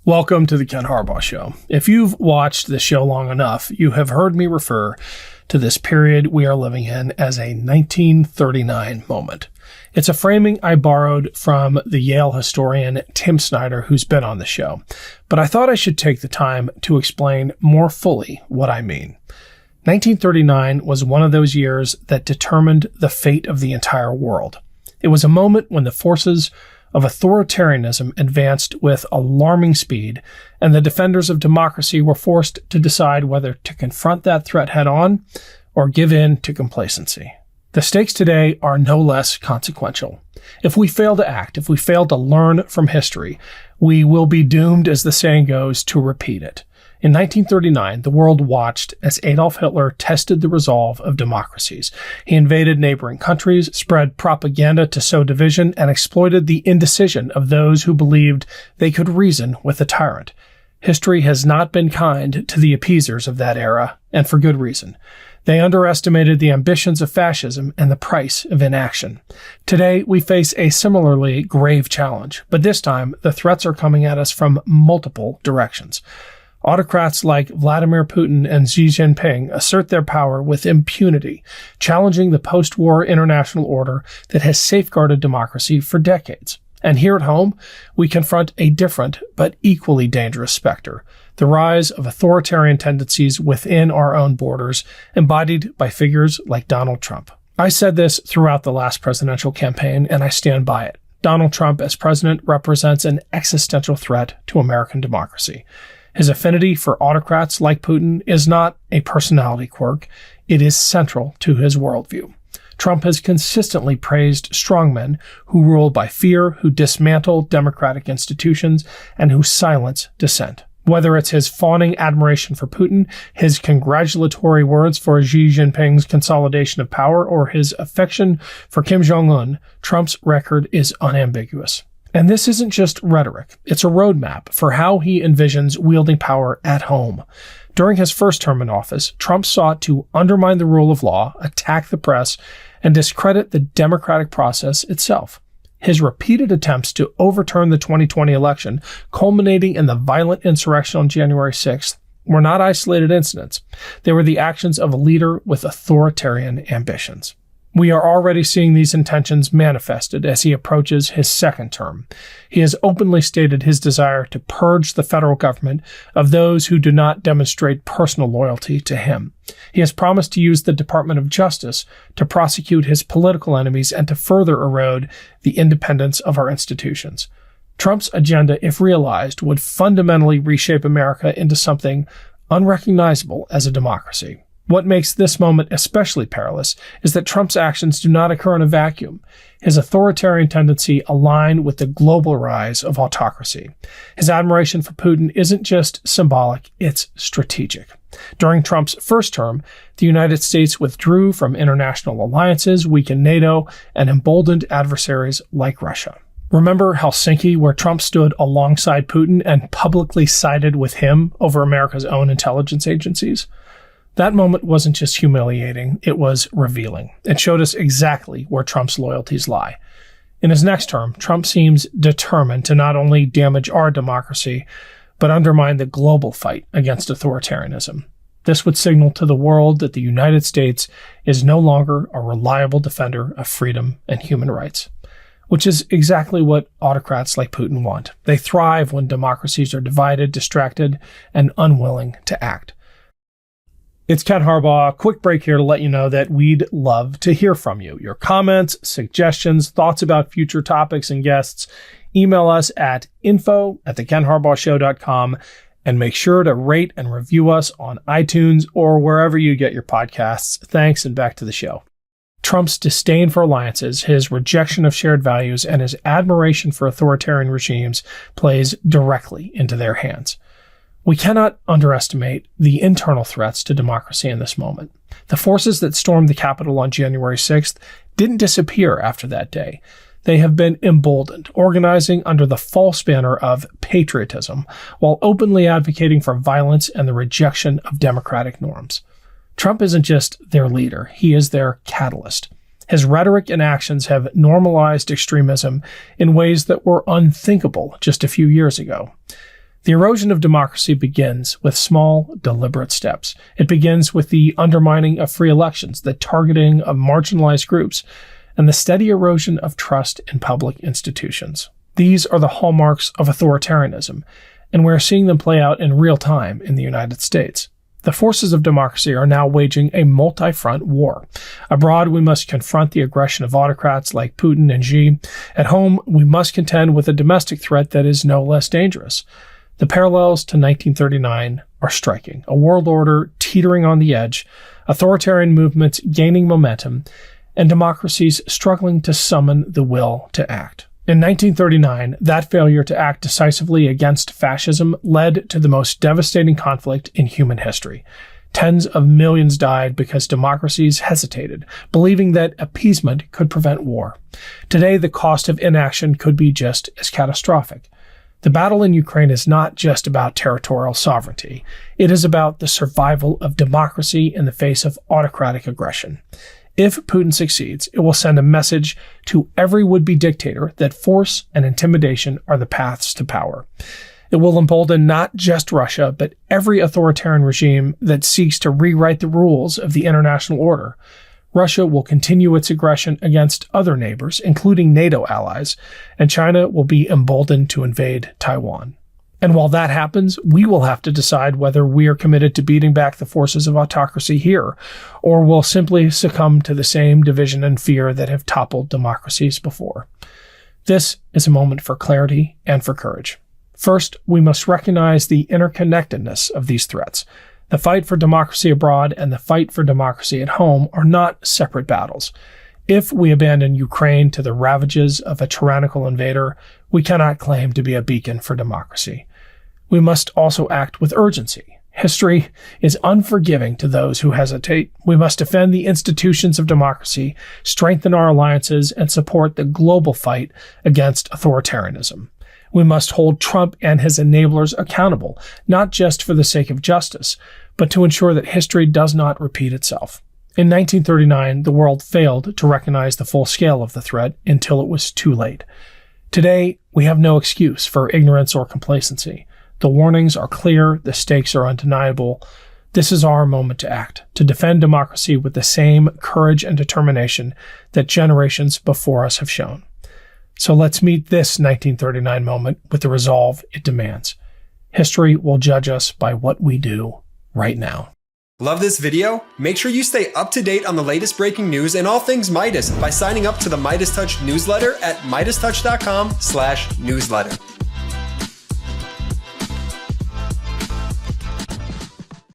Welcome to the Ken Harbaugh Show. If you've watched this show long enough, you have heard me refer to this period we are living in as a 1939 moment. It's a framing I borrowed from the Yale historian Tim Snyder, who's been on the show, but I thought I should take the time to explain more fully what I mean. 1939 was one of those years that determined the fate of the entire world. It was a moment when the forces of authoritarianism advanced with alarming speed, and the defenders of democracy were forced to decide whether to confront that threat head-on or give in to complacency. The stakes today are no less consequential. If we fail to act, if we fail to learn from history, we will be doomed, as the saying goes, to repeat it. In 1939, the world watched as Adolf Hitler tested the resolve of democracies. He invaded neighboring countries, spread propaganda to sow division, and exploited the indecision of those who believed they could reason with a tyrant. History has not been kind to the appeasers of that era, and for good reason. They underestimated the ambitions of fascism and the price of inaction. Today, we face a similarly grave challenge, but this time, the threats are coming at us from multiple directions. Autocrats like Vladimir Putin and Xi Jinping assert their power with impunity, challenging the post-war international order that has safeguarded democracy for decades. And here at home, we confront a different but equally dangerous specter, the rise of authoritarian tendencies within our own borders, embodied by figures like Donald Trump. I said this throughout the last presidential campaign, and I stand by it. Donald Trump as president represents an existential threat to American democracy. His affinity for autocrats like Putin is not a personality quirk. It is central to his worldview. Trump has consistently praised strongmen who rule by fear, who dismantle democratic institutions, and who silence dissent. Whether it's his fawning admiration for Putin, his congratulatory words for Xi Jinping's consolidation of power, or his affection for Kim Jong-un, Trump's record is unambiguous. And this isn't just rhetoric. It's a roadmap for how he envisions wielding power at home. During his first term in office, Trump sought to undermine the rule of law, attack the press, and discredit the democratic process itself. His repeated attempts to overturn the 2020 election, culminating in the violent insurrection on January 6th, were not isolated incidents. They were the actions of a leader with authoritarian ambitions. We are already seeing these intentions manifested as he approaches his second term. He has openly stated his desire to purge the federal government of those who do not demonstrate personal loyalty to him. He has promised to use the Department of Justice to prosecute his political enemies and to further erode the independence of our institutions. Trump's agenda, if realized, would fundamentally reshape America into something unrecognizable as a democracy. What makes this moment especially perilous is that Trump's actions do not occur in a vacuum. His authoritarian tendency align with the global rise of autocracy. His admiration for Putin isn't just symbolic, it's strategic. During Trump's first term, the United States withdrew from international alliances, weakened NATO, and emboldened adversaries like Russia. Remember Helsinki, where Trump stood alongside Putin and publicly sided with him over America's own intelligence agencies? That moment wasn't just humiliating, it was revealing. It showed us exactly where Trump's loyalties lie. In his next term, Trump seems determined to not only damage our democracy, but undermine the global fight against authoritarianism. This would signal to the world that the United States is no longer a reliable defender of freedom and human rights, which is exactly what autocrats like Putin want. They thrive when democracies are divided, distracted, and unwilling to act. It's Ken Harbaugh. Quick break here to let you know that we'd love to hear from you. Your comments, suggestions, thoughts about future topics and guests. Email us at info@thekenharbaughshow.com and make sure to rate and review us on iTunes or wherever you get your podcasts. Thanks, and back to the show. Trump's disdain for alliances, his rejection of shared values, and his admiration for authoritarian regimes plays directly into their hands. We cannot underestimate the internal threats to democracy in this moment. The forces that stormed the Capitol on January 6th didn't disappear after that day. They have been emboldened, organizing under the false banner of patriotism, while openly advocating for violence and the rejection of democratic norms. Trump isn't just their leader, he is their catalyst. His rhetoric and actions have normalized extremism in ways that were unthinkable just a few years ago. The erosion of democracy begins with small, deliberate steps. It begins with the undermining of free elections, the targeting of marginalized groups, and the steady erosion of trust in public institutions. These are the hallmarks of authoritarianism, and we're seeing them play out in real time in the United States. The forces of democracy are now waging a multi-front war. Abroad, we must confront the aggression of autocrats like Putin and Xi. At home, we must contend with a domestic threat that is no less dangerous. The parallels to 1939 are striking. A world order teetering on the edge, authoritarian movements gaining momentum, and democracies struggling to summon the will to act. In 1939, that failure to act decisively against fascism led to the most devastating conflict in human history. Tens of millions died because democracies hesitated, believing that appeasement could prevent war. Today, the cost of inaction could be just as catastrophic. The battle in Ukraine is not just about territorial sovereignty. It is about the survival of democracy in the face of autocratic aggression. If Putin succeeds, it will send a message to every would-be dictator that force and intimidation are the paths to power. It will embolden not just Russia, but every authoritarian regime that seeks to rewrite the rules of the international order. Russia will continue its aggression against other neighbors, including NATO allies, and China will be emboldened to invade Taiwan. And while that happens, we will have to decide whether we are committed to beating back the forces of autocracy here, or will simply succumb to the same division and fear that have toppled democracies before. This is a moment for clarity and for courage. First, we must recognize the interconnectedness of these threats. The fight for democracy abroad and the fight for democracy at home are not separate battles. If we abandon Ukraine to the ravages of a tyrannical invader, we cannot claim to be a beacon for democracy. We must also act with urgency. History is unforgiving to those who hesitate. We must defend the institutions of democracy, strengthen our alliances, and support the global fight against authoritarianism. We must hold Trump and his enablers accountable, not just for the sake of justice, but to ensure that history does not repeat itself. In 1939, the world failed to recognize the full scale of the threat until it was too late. Today, we have no excuse for ignorance or complacency. The warnings are clear, the stakes are undeniable. This is our moment to act, to defend democracy with the same courage and determination that generations before us have shown. So let's meet this 1939 moment with the resolve it demands. History will judge us by what we do right now. Love this video? Make sure you stay up to date on the latest breaking news and all things Midas by signing up to the MeidasTouch newsletter at MeidasTouch.com/newsletter.